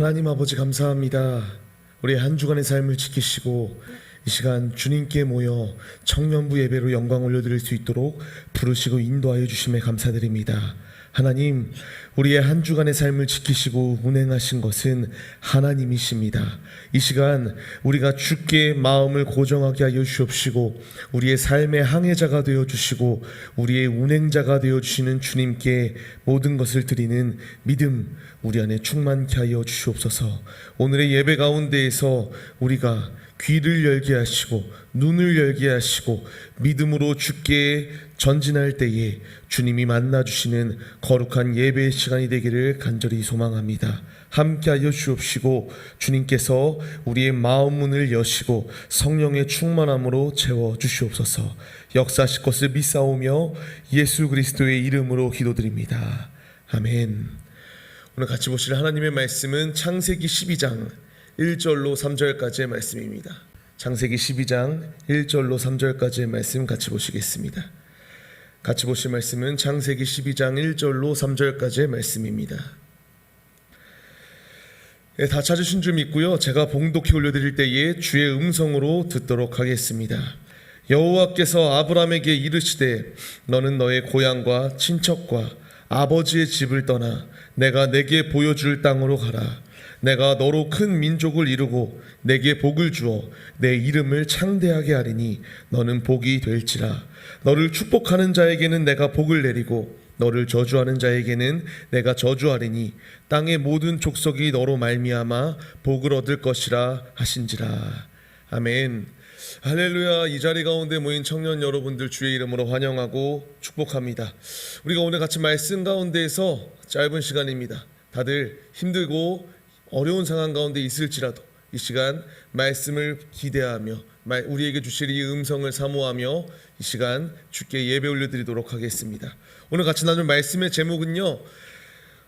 하나님 아버지 감사합니다. 우리 한 주간의 삶을 지키시고 이 시간 주님께 모여 청년부 예배로 영광 올려드릴 수 있도록 부르시고 인도하여 주심에 감사드립니다. 하나님, 우리의 한 주간의 삶을 지키시고 운행하신 것은 하나님이십니다. 이 시간 우리가 주께 마음을 고정하게 하여 주옵시고 우리의 삶의 항해자가 되어 주시고 우리의 운행자가 되어 주시는 주님께 모든 것을 드리는 믿음 우리 안에 충만케 하여 주시옵소서. 오늘의 예배 가운데에서 우리가 귀를 열게 하시고 눈을 열게 하시고 믿음으로 주께 전진할 때에 주님이 만나주시는 거룩한 예배의 시간이 되기를 간절히 소망합니다. 함께하여 주옵시고 주님께서 우리의 마음 문을 여시고 성령의 충만함으로 채워주시옵소서. 역사하실 것을 믿사오며 예수 그리스도의 이름으로 기도드립니다. 아멘. 오늘 같이 보실 하나님의 말씀은 창세기 12장 1절로 3절까지의 말씀입니다. 창세기 12장 1절로 3절까지의 말씀 같이 보시겠습니다. 같이 보실 말씀은 창세기 12장 1절로 3절까지의 말씀입니다. 다 찾으신 줄 믿고요. 제가 봉독해 올려드릴 때에 주의 음성으로 듣도록 하겠습니다. 여호와께서 아브라함에게 이르시되 너는 너의 고향과 친척과 아버지의 집을 떠나 내가 내게 보여줄 땅으로 가라. 내가 너로 큰 민족을 이루고 내게 복을 주어 내 이름을 창대하게 하리니 너는 복이 될지라. 너를 축복하는 자에게는 내가 복을 내리고 너를 저주하는 자에게는 내가 저주하리니 땅의 모든 족속이 너로 말미암아 복을 얻을 것이라 하신지라. 아멘. 할렐루야. 이 자리 가운데 모인 청년 여러분들 주의 이름으로 환영하고 축복합니다. 우리가 오늘 같이 말씀 가운데에서 짧은 시간입니다. 다들 힘들고 어려운 상황 가운데 있을지라도 이 시간 말씀을 기대하며 우리에게 주실 이 음성을 사모하며 이 시간 주께 예배 올려드리도록 하겠습니다. 오늘 같이 나눌 말씀의 제목은요,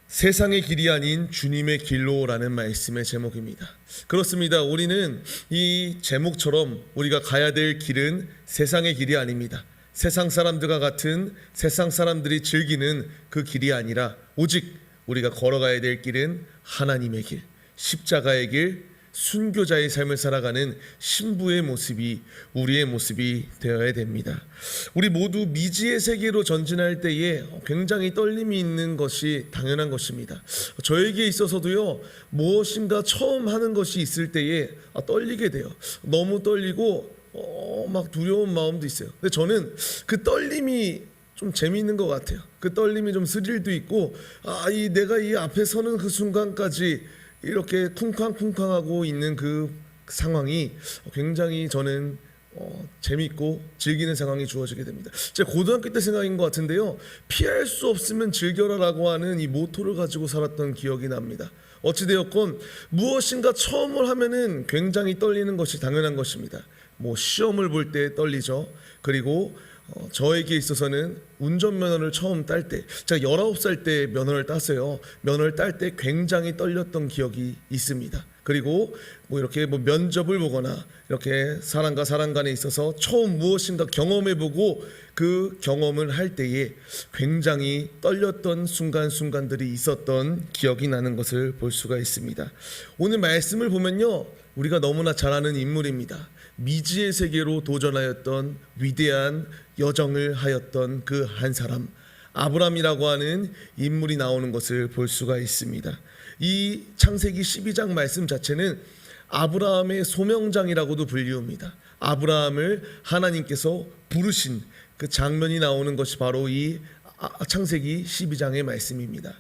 세상의 길이 아닌 주님의 길로라는 말씀의 제목입니다. 그렇습니다. 우리는 이 제목처럼 우리가 가야 될 길은 세상의 길이 아닙니다. 세상 사람들과 같은 세상 사람들이 즐기는 그 길이 아니라 오직 우리가 걸어가야 될 길은 하나님의 길, 십자가의 길, 순교자의 삶을 살아가는 신부의 모습이 우리의 모습이 되어야 됩니다. 우리 모두 미지의 세계로 전진할 때에 굉장히 떨림이 있는 것이 당연한 것입니다. 저에게 있어서도요, 무엇인가 처음 하는 것이 있을 때에 떨리게 돼요. 너무 떨리고 막 두려운 마음도 있어요. 근데 저는 그 떨림이 좀 재미있는 것 같아요. 그 떨림이 좀 스릴도 있고, 내가 이 앞에 서는 그 순간까지 이렇게 쿵쾅쿵쾅하고 있는 그 상황이 굉장히 저는 재미있고 즐기는 상황이 주어지게 됩니다. 제 고등학교 때 생각인 것 같은데요, 피할 수 없으면 즐겨라라고 하는 이 모토를 가지고 살았던 기억이 납니다. 어찌되었건 무엇인가 처음을 하면은 굉장히 떨리는 것이 당연한 것입니다. 시험을 볼 때 떨리죠. 그리고 저에게 있어서는 운전면허를 처음 딸 때, 제가 19살 때 면허를 땄어요. 면허를 딸 때 굉장히 떨렸던 기억이 있습니다. 그리고 이렇게 면접을 보거나 이렇게 사람과 사람 간에 있어서 처음 무엇인가 경험해보고 그 경험을 할 때에 굉장히 떨렸던 순간들이 있었던 기억이 나는 것을 볼 수가 있습니다. 오늘 말씀을 보면요, 우리가 너무나 잘 아는 인물입니다. 미지의 세계로 도전하였던 위대한 여정을 하였던 그 한 사람, 아브람이라고 하는 인물이 나오는 것을 볼 수가 있습니다. 이 창세기 12장 말씀 자체는 아브라함의 소명장이라고도 불리웁니다. 아브라함을 하나님께서 부르신 그 장면이 나오는 것이 바로 이 창세기 12장의 말씀입니다.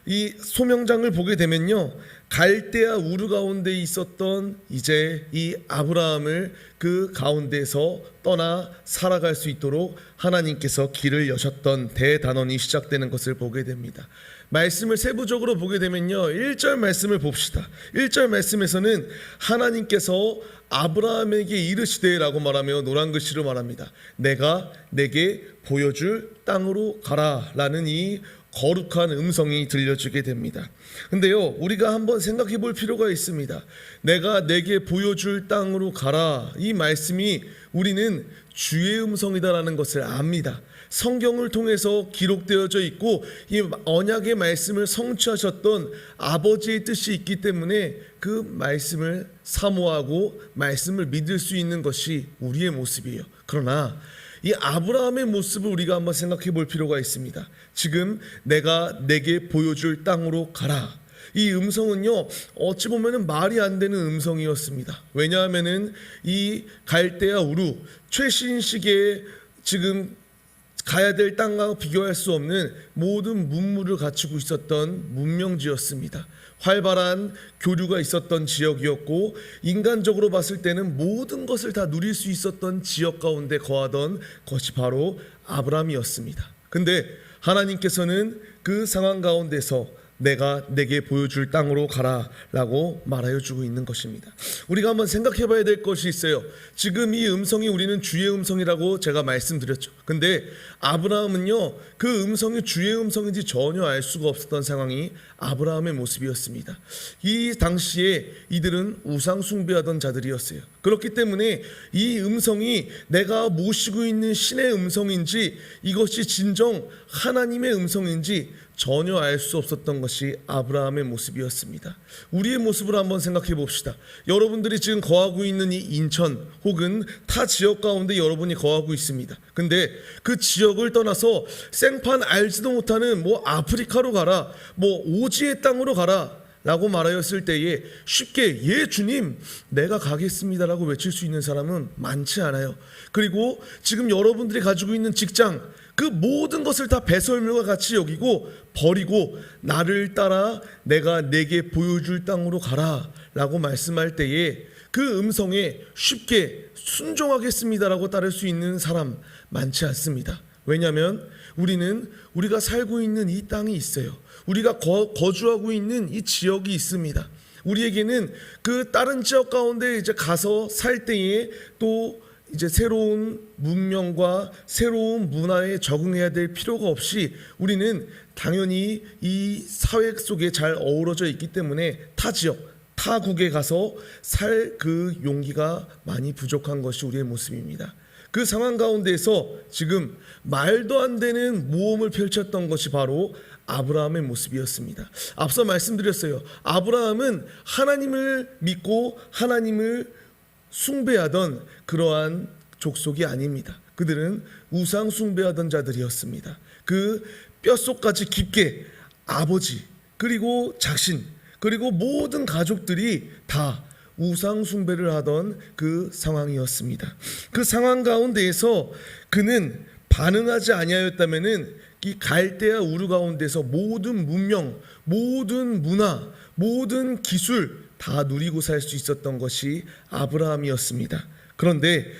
이 소명장을 보게 되면요, 갈대아 우르 가운데 있었던 이제 이 아브라함을 그 가운데서 떠나 살아갈 수 있도록 하나님께서 길을 여셨던 대단원이 시작되는 것을 보게 됩니다. 말씀을 세부적으로 보게 되면요, 1절 말씀을 봅시다. 1절 말씀에서는 하나님께서 아브라함에게 이르시되라고 말하며 노란 글씨로 말합니다. 내가 내게 보여줄 땅으로 가라 라는 이 거룩한 음성이 들려주게 됩니다. 근데요, 우리가 한번 생각해 볼 필요가 있습니다. 내가 내게 보여줄 땅으로 가라, 이 말씀이 우리는 주의 음성이다라는 것을 압니다. 성경을 통해서 기록되어져 있고 이 언약의 말씀을 성취하셨던 아버지의 뜻이 있기 때문에 그 말씀을 사모하고 말씀을 믿을 수 있는 것이 우리의 모습이에요. 그러나 이 아브라함의 모습을 우리가 한번 생각해 볼 필요가 있습니다. 지금 내가 내게 보여줄 땅으로 가라. 이 음성은요, 어찌 보면은 말이 안 되는 음성이었습니다. 왜냐하면은 이 갈대아 우루 최신 시기에 지금 가야 될 땅과 비교할 수 없는 모든 문물을 갖추고 있었던 문명지였습니다. 활발한 교류가 있었던 지역이었고 인간적으로 봤을 때는 모든 것을 다 누릴 수 있었던 지역 가운데 거하던 것이 바로 아브라함이었습니다. 근데 하나님께서는 그 상황 가운데서 내가 내게 보여줄 땅으로 가라 라고 말하여 주고 있는 것입니다. 우리가 한번 생각해 봐야 될 것이 있어요. 지금 이 음성이 우리는 주의 음성이라고 제가 말씀드렸죠. 근데 아브라함은요, 그 음성이 주의 음성인지 전혀 알 수가 없었던 상황이 아브라함의 모습이었습니다. 이 당시에 이들은 우상 숭배하던 자들이었어요. 그렇기 때문에 이 음성이 내가 모시고 있는 신의 음성인지 이것이 진정 하나님의 음성인지 전혀 알 수 없었던 것이 아브라함의 모습이었습니다. 우리의 모습을 한번 생각해 봅시다. 여러분들이 지금 거하고 있는 이 인천 혹은 타 지역 가운데 여러분이 거하고 있습니다. 근데 그 지역을 떠나서 생판 알지도 못하는 뭐 아프리카로 가라, 뭐 오지의 땅으로 가라 라고 말하였을 때에 쉽게 예 주님 내가 가겠습니다라고 외칠 수 있는 사람은 많지 않아요. 그리고 지금 여러분들이 가지고 있는 직장, 그 모든 것을 다 배설물과 같이 여기고 버리고 나를 따라 내가 내게 보여줄 땅으로 가라 라고 말씀할 때에 그 음성에 쉽게 순종하겠습니다라고 따를 수 있는 사람 많지 않습니다. 왜냐하면 우리가 살고 있는 이 땅이 있어요. 우리가 거주하고 있는 이 지역이 있습니다. 우리에게는 그 다른 지역 가운데 이제 가서 살 때에 또 이제 새로운 문명과 새로운 문화에 적응해야 될 필요가 없이 우리는 당연히 이 사회 속에 잘 어우러져 있기 때문에 타 지역, 타국에 가서 살 그 용기가 많이 부족한 것이 우리의 모습입니다. 그 상황 가운데에서 지금 말도 안 되는 모험을 펼쳤던 것이 바로 아브라함의 모습이었습니다. 앞서 말씀드렸어요. 아브라함은 하나님을 믿고 하나님을 숭배하던 그러한 족속이 아닙니다. 그들은 우상 숭배하던 자들이었습니다. 그 뼛속까지 깊게 아버지 그리고 자신 그리고 모든 가족들이 다 우상 숭배를 하던 그 상황이었습니다. 그 상황 가운데에서 그는 반응하지 아니하였다면은 이 갈대아 우르 가운데서 모든 문명, 모든 문화, 모든 기술 다 누리고 살 수 있었던 것이 아브라함이었습니다. 그런데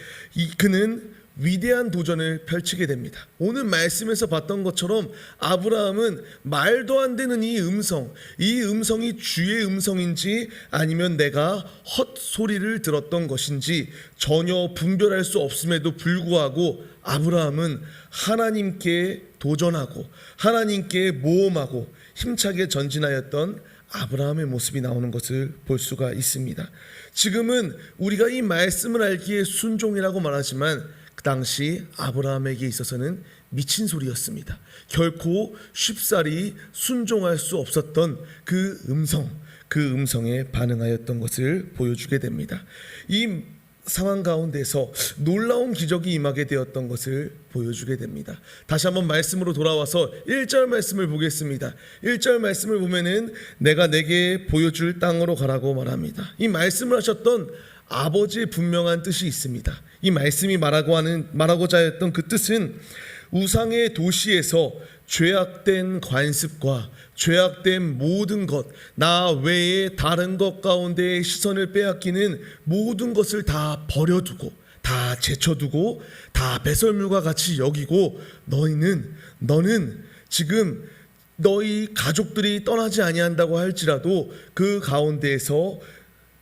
그는 위대한 도전을 펼치게 됩니다. 오늘 말씀에서 봤던 것처럼 아브라함은 말도 안 되는 이 음성이 주의 음성인지 아니면 내가 헛소리를 들었던 것인지 전혀 분별할 수 없음에도 불구하고 아브라함은 하나님께 도전하고 하나님께 모험하고 힘차게 전진하였던 아브라함의 모습이 나오는 것을 볼 수가 있습니다. 지금은 우리가 이 말씀을 알기에 순종이라고 말하지만 그 당시 아브라함에게 있어서는 미친 소리였습니다. 결코 쉽사리 순종할 수 없었던 그 음성에 반응하였던 것을 보여주게 됩니다. 이 상황 가운데서 놀라운 기적이 임하게 되었던 것을 보여주게 됩니다. 다시 한번 말씀으로 돌아와서 1절 말씀을 보겠습니다. 1절 말씀을 보면은 내가 내게 보여줄 땅으로 가라고 말합니다. 이 말씀을 하셨던 아버지의 분명한 뜻이 있습니다. 이 말씀이 말하고자 했던 그 뜻은 우상의 도시에서 죄악된 관습과 죄악된 모든 것, 나 외에 다른 것 가운데 시선을 빼앗기는 모든 것을 다 버려두고 다 제쳐두고 다 배설물과 같이 여기고 너는 지금 너희 가족들이 떠나지 아니한다고 할지라도 그 가운데에서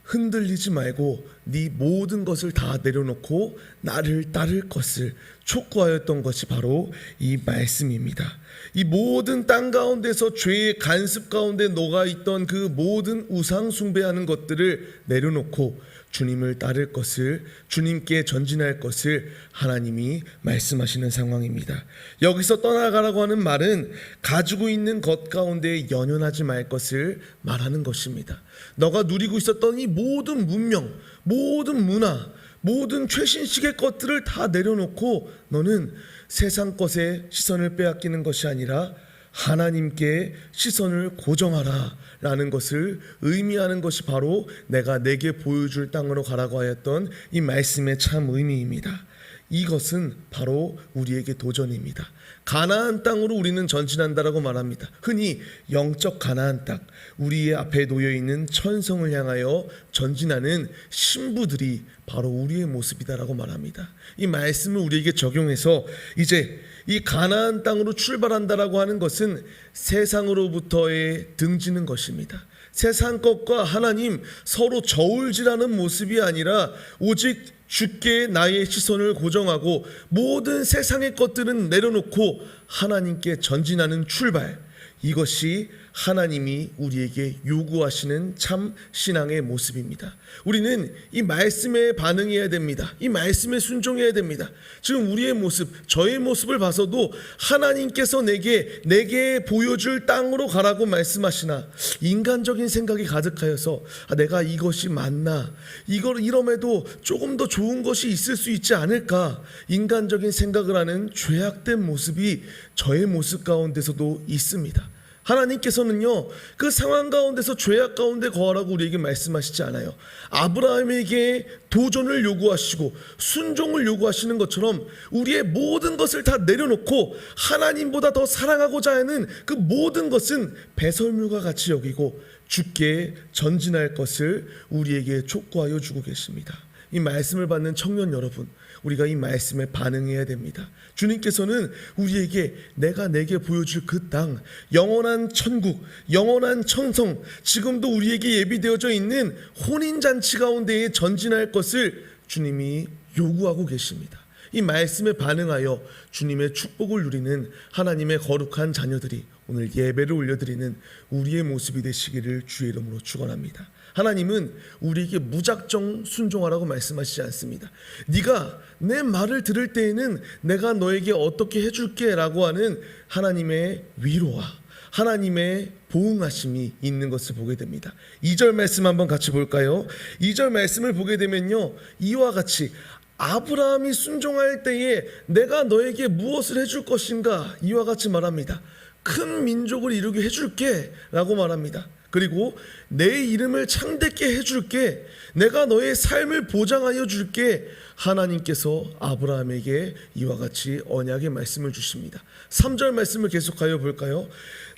흔들리지 말고 네 모든 것을 다 내려놓고 나를 따를 것을 촉구하였던 것이 바로 이 말씀입니다. 이 모든 땅 가운데서 죄의 간습 가운데 녹아있던 그 모든 우상 숭배하는 것들을 내려놓고 주님을 따를 것을, 주님께 전진할 것을 하나님이 말씀하시는 상황입니다. 여기서 떠나가라고 하는 말은 가지고 있는 것 가운데 연연하지 말 것을 말하는 것입니다. 너가 누리고 있었던 이 모든 문명, 모든 문화, 모든 최신식의 것들을 다 내려놓고 너는 세상 것에 시선을 빼앗기는 것이 아니라 하나님께 시선을 고정하라 라는 것을 의미하는 것이 바로 내가 내게 보여줄 땅으로 가라고 하였던 이 말씀의 참 의미입니다. 이것은 바로 우리에게 도전입니다. 가나안 땅으로 우리는 전진한다라고 말합니다. 흔히 영적 가나안 땅, 우리의 앞에 놓여있는 천성을 향하여 전진하는 신부들이 바로 우리의 모습이다라고 말합니다. 이 말씀을 우리에게 적용해서 이제 이 가나안 땅으로 출발한다라고 하는 것은 세상으로부터의 등지는 것입니다. 세상 것과 하나님 서로 저울질하는 모습이 아니라 오직 주께 나의 시선을 고정하고 모든 세상의 것들은 내려놓고 하나님께 전진하는 출발, 이것이 하나님이 우리에게 요구하시는 참 신앙의 모습입니다. 우리는 이 말씀에 반응해야 됩니다. 이 말씀에 순종해야 됩니다. 지금 우리의 모습, 저의 모습을 봐서도 하나님께서 내게 보여줄 땅으로 가라고 말씀하시나 인간적인 생각이 가득하여서 내가 이것이 맞나, 이럼에도 조금 더 좋은 것이 있을 수 있지 않을까, 인간적인 생각을 하는 죄악된 모습이 저의 모습 가운데서도 있습니다. 하나님께서는요, 그 상황 가운데서 죄악 가운데 거하라고 우리에게 말씀하시지 않아요. 아브라함에게 도전을 요구하시고 순종을 요구하시는 것처럼 우리의 모든 것을 다 내려놓고 하나님보다 더 사랑하고자 하는 그 모든 것은 배설물과 같이 여기고 주께 전진할 것을 우리에게 촉구하여 주고 계십니다. 이 말씀을 받는 청년 여러분, 우리가 이 말씀에 반응해야 됩니다. 주님께서는 우리에게 내가 내게 보여줄 그 땅, 영원한 천국, 영원한 천성, 지금도 우리에게 예비되어져 있는 혼인잔치 가운데에 전진할 것을 주님이 요구하고 계십니다. 이 말씀에 반응하여 주님의 축복을 누리는 하나님의 거룩한 자녀들이 오늘 예배를 올려드리는 우리의 모습이 되시기를 주의 이름으로 축원합니다. 하나님은 우리에게 무작정 순종하라고 말씀하시지 않습니다. 네가 내 말을 들을 때에는 내가 너에게 어떻게 해줄게 라고 하는 하나님의 위로와 하나님의 보응하심이 있는 것을 보게 됩니다. 2절 말씀 한번 같이 볼까요? 2절 말씀을 보게 되면요, 이와 같이 아브라함이 순종할 때에 내가 너에게 무엇을 해줄 것인가, 이와 같이 말합니다. 큰 민족을 이루게 해줄게 라고 말합니다. 그리고 내 이름을 창대케 해줄게, 내가 너의 삶을 보장하여 줄게, 하나님께서 아브라함에게 이와 같이 언약의 말씀을 주십니다. 3절 말씀을 계속하여 볼까요?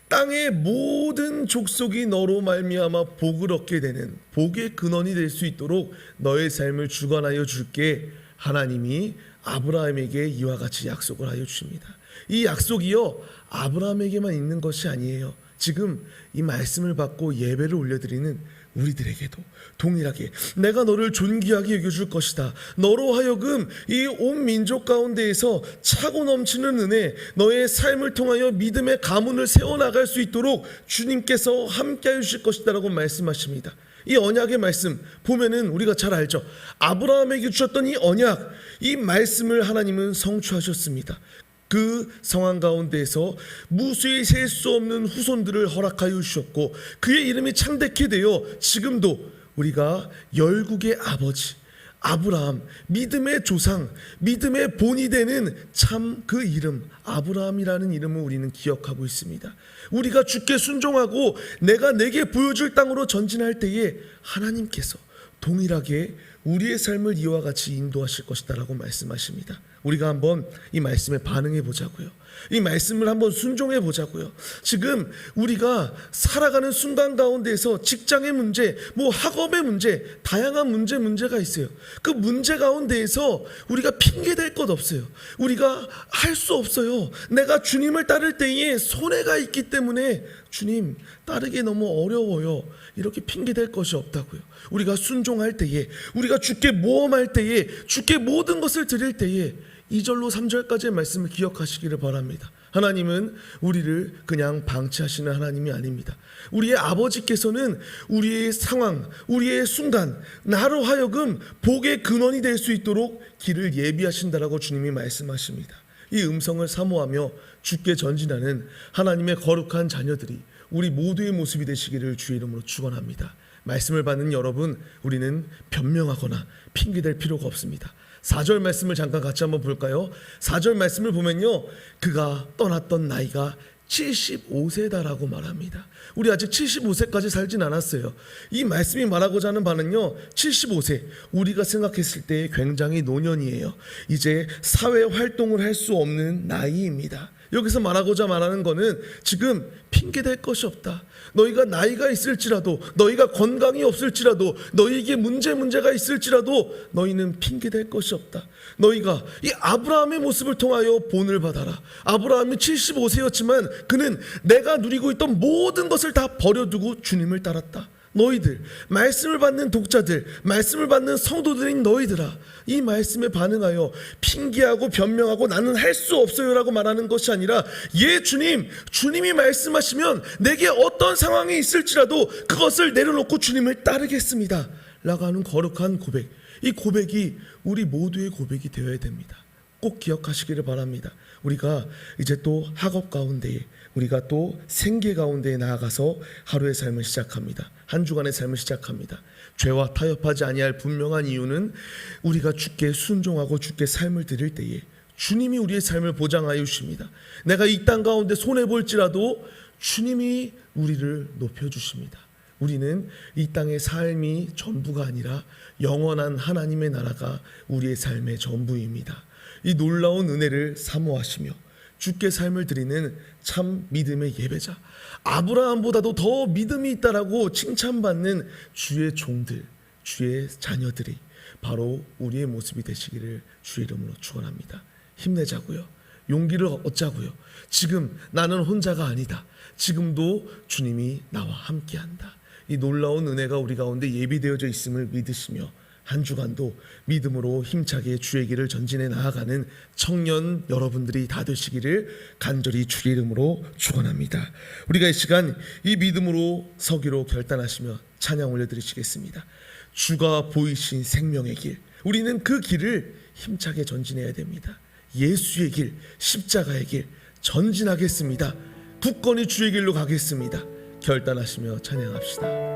땅의 모든 족속이 너로 말미암아 복을 얻게 되는 복의 근원이 될 수 있도록 너의 삶을 주관하여 줄게, 하나님이 아브라함에게 이와 같이 약속을 하여 주십니다. 이 약속이요, 아브라함에게만 있는 것이 아니에요. 지금 이 말씀을 받고 예배를 올려드리는 우리들에게도 동일하게 내가 너를 존귀하게 여겨줄 것이다. 너로 하여금 이 온 민족 가운데에서 차고 넘치는 은혜, 너의 삶을 통하여 믿음의 가문을 세워나갈 수 있도록 주님께서 함께해 주실 것이다 라고 말씀하십니다. 이 언약의 말씀 보면은 우리가 잘 알죠. 아브라함에게 주셨던 이 언약, 이 말씀을 하나님은 성취하셨습니다. 그 상황 가운데에서 무수히 셀 수 없는 후손들을 허락하여 주셨고 그의 이름이 창대케 되어 지금도 우리가 열국의 아버지 아브라함, 믿음의 조상, 믿음의 본이 되는 참 그 이름 아브라함이라는 이름을 우리는 기억하고 있습니다. 우리가 주께 순종하고 내가 내게 보여줄 땅으로 전진할 때에 하나님께서 동일하게 우리의 삶을 이와 같이 인도하실 것이다 라고 말씀하십니다. 우리가 한번 이 말씀에 반응해 보자고요. 이 말씀을 한번 순종해 보자고요. 지금 우리가 살아가는 순간 가운데에서 직장의 문제, 뭐 학업의 문제, 다양한 문제가 있어요. 그 문제 가운데에서 우리가 핑계 댈 것 없어요. 우리가 할 수 없어요. 내가 주님을 따를 때에 손해가 있기 때문에 주님 따르기 너무 어려워요. 이렇게 핑계 댈 것이 없다고요. 우리가 순종할 때에, 우리가 주께 모험할 때에, 주께 모든 것을 드릴 때에 2절로 3절까지의 말씀을 기억하시기를 바랍니다. 하나님은 우리를 그냥 방치하시는 하나님이 아닙니다. 우리의 아버지께서는 우리의 상황, 우리의 순간, 나로 하여금 복의 근원이 될 수 있도록 길을 예비하신다라고 주님이 말씀하십니다. 이 음성을 사모하며 주께 전진하는 하나님의 거룩한 자녀들이 우리 모두의 모습이 되시기를 주의 이름으로 축원합니다. 말씀을 받는 여러분, 우리는 변명하거나 핑계댈 필요가 없습니다. 4절 말씀을 잠깐 같이 한번 볼까요? 4절 말씀을 보면요, 그가 떠났던 나이가 75세다라고 말합니다. 우리 아직 75세까지 살진 않았어요. 이 말씀이 말하고자 하는 바는요, 75세, 우리가 생각했을 때 굉장히 노년이에요. 이제 사회 활동을 할 수 없는 나이입니다. 여기서 말하는 거는 지금 핑계댈 것이 없다. 너희가 나이가 있을지라도, 너희가 건강이 없을지라도, 너희에게 문제가 있을지라도 너희는 핑계댈 것이 없다. 너희가 이 아브라함의 모습을 통하여 본을 받아라. 아브라함이 75세였지만 그는 내가 누리고 있던 모든 것을 다 버려두고 주님을 따랐다. 너희들, 말씀을 받는 독자들, 말씀을 받는 성도들인 너희들아, 이 말씀에 반응하여 핑계하고 변명하고 나는 할 수 없어요 라고 말하는 것이 아니라, 예 주님, 주님이 말씀하시면 내게 어떤 상황이 있을지라도 그것을 내려놓고 주님을 따르겠습니다 라고 하는 거룩한 고백, 이 고백이 우리 모두의 고백이 되어야 됩니다. 꼭 기억하시기를 바랍니다. 우리가 이제 또 학업 가운데에, 우리가 또 생계 가운데에 나아가서 하루의 삶을 시작합니다. 한 주간의 삶을 시작합니다. 죄와 타협하지 아니할 분명한 이유는 우리가 주께 순종하고 주께 삶을 드릴 때에 주님이 우리의 삶을 보장하여 주십니다. 내가 이 땅 가운데 손해볼지라도 주님이 우리를 높여주십니다. 우리는 이 땅의 삶이 전부가 아니라 영원한 하나님의 나라가 우리의 삶의 전부입니다. 이 놀라운 은혜를 사모하시며 주께 삶을 드리는 참 믿음의 예배자, 아브라함보다도 더 믿음이 있다라고 칭찬받는 주의 종들, 주의 자녀들이 바로 우리의 모습이 되시기를 주의 이름으로 축원합니다. 힘내자고요. 용기를 얻자고요. 지금 나는 혼자가 아니다. 지금도 주님이 나와 함께한다. 이 놀라운 은혜가 우리 가운데 예비되어져 있음을 믿으시며 한 주간도 믿음으로 힘차게 주의 길을 전진해 나아가는 청년 여러분들이 다 되시기를 간절히 주의 이름으로 축원합니다. 우리가 이 시간 이 믿음으로 서기로 결단하시며 찬양 올려드리시겠습니다. 주가 보이신 생명의 길, 우리는 그 길을 힘차게 전진해야 됩니다. 예수의 길, 십자가의 길 전진하겠습니다. 굳건히 주의 길로 가겠습니다. 결단하시며 찬양합시다.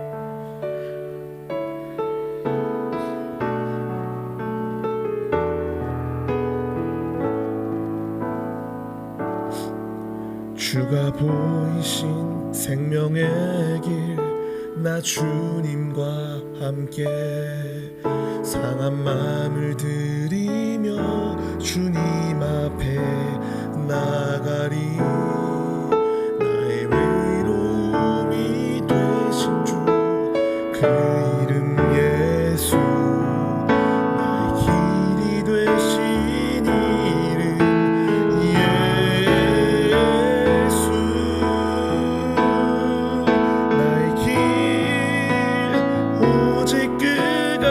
주가 보이신 생명의 길, 나 주님과 함께 상한 마음을 들이며 주님 앞에 나가리. 나의 위로움이 되신 주, 그 이름 예수, 나의 길이 되신 이름 예수. 나의 길 오직 그가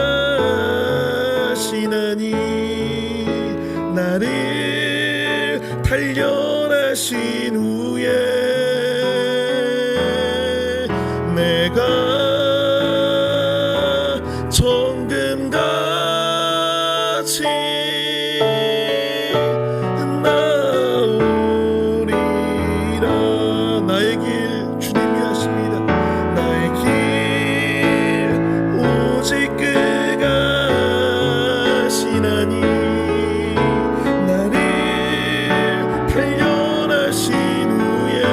하시나니, 나를 단련하신 후에 내가 정금같이 나오리라. 나의 길 주님이 하십니다. 나의 길 오직 그가 하시나니, 나를 단련하신 후에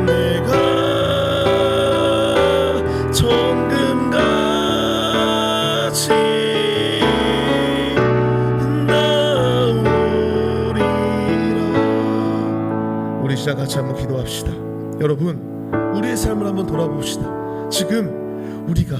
내가 같이 한번 기도합시다. 여러분, 우리의 삶을 한번 돌아봅시다. 지금 우리가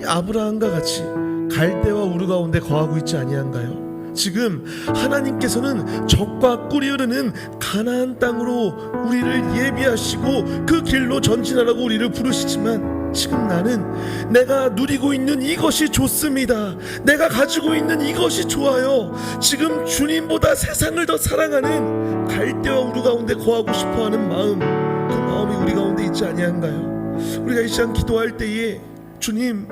아브라함과 같이 갈대와 우르 가운데 거하고 있지 아니한가요? 지금 하나님께서는 적과 꿀이 흐르는 가나안 땅으로 우리를 예비하시고 그 길로 전진하라고 우리를 부르시지만, 지금 나는 내가 누리고 있는 이것이 좋습니다, 내가 가지고 있는 이것이 좋아요, 지금 주님보다 세상을 더 사랑하는 갈대와 우르 가운데 거하고 싶어하는 마음, 그 마음이 우리 가운데 있지 아니한가요? 우리가 이 시간 기도할 때에 주님,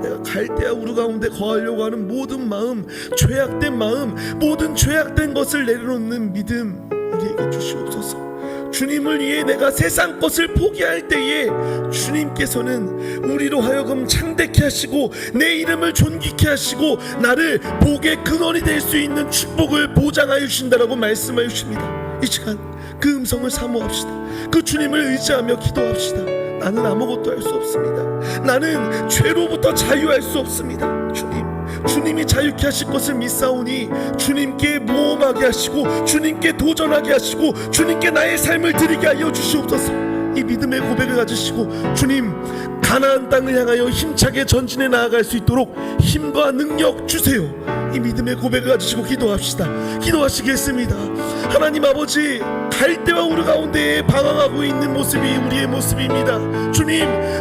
내가 갈대아 우르 가운데 거하려고 하는 모든 마음, 죄악된 마음, 모든 죄악된 것을 내려놓는 믿음 우리에게 주시옵소서. 주님을 위해 내가 세상 것을 포기할 때에 주님께서는 우리로 하여금 창대케 하시고 내 이름을 존귀케 하시고 나를 복의 근원이 될 수 있는 축복을 보장하여 주신다라고 말씀하여 주십니다. 이 시간 그 음성을 사모합시다. 그 주님을 의지하며 기도합시다. 나는 아무것도 할 수 없습니다. 나는 죄로부터 자유할 수 없습니다. 주님이 자유케 하실 것을 믿사오니 주님께 모험하게 하시고 주님께 도전하게 하시고 주님께 나의 삶을 드리게 하여 주시옵소서. 이 믿음의 고백을 가지시고 주님, 가나안 땅을 향하여 힘차게 전진해 나아갈 수 있도록 힘과 능력 주세요. 이 믿음의 고백을 가지시고 기도합시다. 기도하시겠습니다. 하나님 아버지, 갈대와 우르 가운데에 방황하고 있는 모습이 우리의 모습입니다.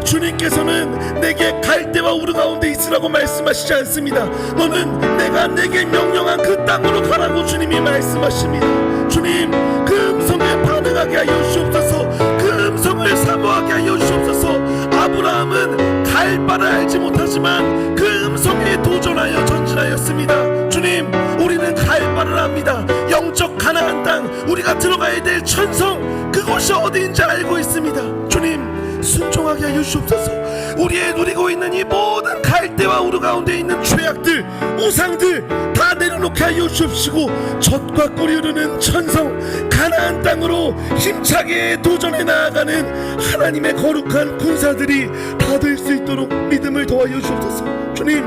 주님께서는 내게 갈대와 우르 가운데 있으라고 말씀하시지 않습니다. 너는 내가 내게 명령한 그 땅으로 가라고 주님이 말씀하십니다. 주님, 그 음성에 반응하게 하여 주시옵소서. 그 음성을 사모하게 하여 주시옵소서. 아브라함은 갈 바를 알지 못하지만 그 음성에 도전하여 전진하였습니다. 주님, 우리는 갈 바를 압니다. 영적 가나안 땅, 우리가 들어가야 될 천성, 그곳이 어디인지 알고 있습니다. 주님, 순종하게 하여 주옵소서. 우리의 누리고 있는 이 모든 갈대와 우르 가운데 있는 죄악들, 우상들 다 내려놓게 하여 주옵시고 젖과 꿀이 흐르는 천성 가나안 땅으로 힘차게 도전해 나아가는 하나님의 거룩한 군사들이 다 될 수 있도록 믿음을 더하여 주옵소서. 주님,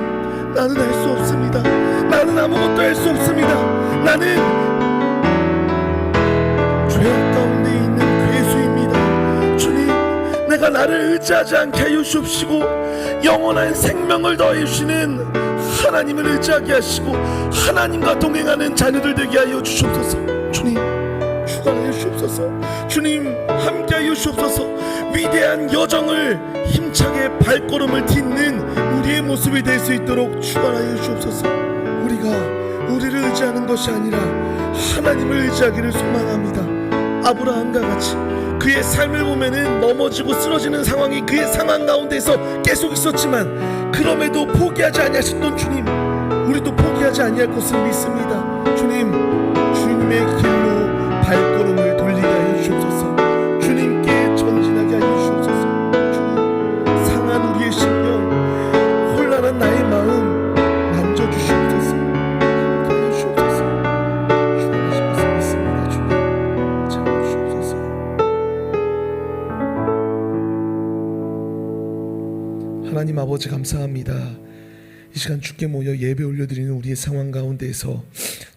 나는 할 수 없습니다. 나는 아무것도 할 수 없습니다. 나는 죄악 가운데 있는 괴수입니다. 주님, 내가 나를 의지하지 않게 하여 주옵시고 영원한 생명을 더해 주시는 하나님을 의지하게 하시고 하나님과 동행하는 자녀들 되게 하여 주시옵소서. 주님, 주관하여 주옵소서. 주님, 함께하여 주옵소서. 위대한 여정을 힘차게 발걸음을 딛는 우리의 모습이 될 수 있도록 주관하여 주옵소서. 우리가 우리를 의지하는 것이 아니라 하나님을 의지하기를 소망합니다. 아브라함과 같이 그의 삶을 보면은 넘어지고 쓰러지는 상황이 그의 상황 가운데서 계속 있었지만 그럼에도 포기하지 아니하셨던 주님, 우리도 포기하지 아니할 것을 믿습니다. 주님, 주님의 길로 발걸음을 돌리게 하여 주옵소서. 주님께 전진하게 하여 주옵소서. 주님, 상한 우리의 심령, 혼란한 나의 마음 만져주시옵소서. 함께 하여 주옵소서. 주님의 것을 믿습니다. 주님, 잡아주옵소서. 하나님 아버지, 감사합니다. 이 시간 주께 모여 예배 올려드리는 우리의 상황 가운데에서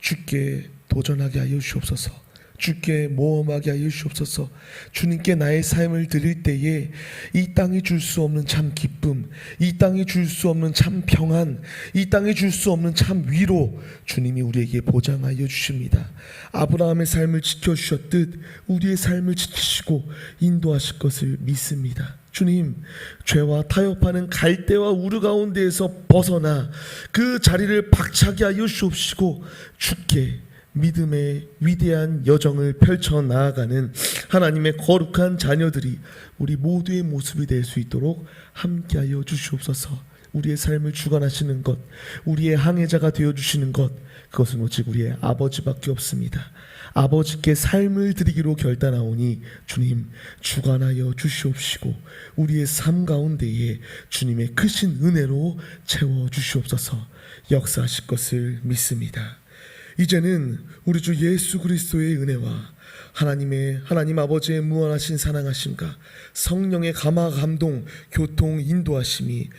주께 도전하게 하여 주옵소서. 주께 모험하게 하여 주옵소서. 주님께 나의 삶을 드릴 때에 이 땅이 줄 수 없는 참 기쁨, 이 땅이 줄 수 없는 참 평안, 이 땅이 줄 수 없는 참 위로 주님이 우리에게 보장하여 주십니다. 아브라함의 삶을 지켜주셨듯 우리의 삶을 지키시고 인도하실 것을 믿습니다. 주님, 죄와 타협하는 갈대와 우르 가운데에서 벗어나 그 자리를 박차게 하여 주옵시고 주께 믿음의 위대한 여정을 펼쳐 나아가는 하나님의 거룩한 자녀들이 우리 모두의 모습이 될 수 있도록 함께하여 주시옵소서. 우리의 삶을 주관하시는 것, 우리의 항해자가 되어주시는 것, 그것은 오직 우리의 아버지밖에 없습니다. 아버지께 삶을 드리기로 결단하오니 주님, 주관하여 주시옵시고 우리의 삶 가운데에 주님의 크신 은혜로 채워주시옵소서. 역사하실 것을 믿습니다. 이제는 우리 주 예수 그리스도의 은혜와 하나님 아버지의 무한하신 사랑하심과 성령의 감화 감동 교통 인도하심이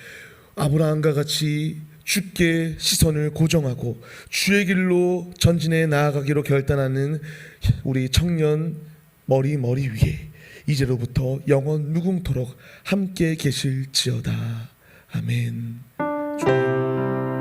아브라함과 같이 주께 시선을 고정하고 주의 길로 전진해 나아가기로 결단하는 우리 청년 머리 위에 이제로부터 영원 무궁토록 함께 계실지어다. 아멘. 주님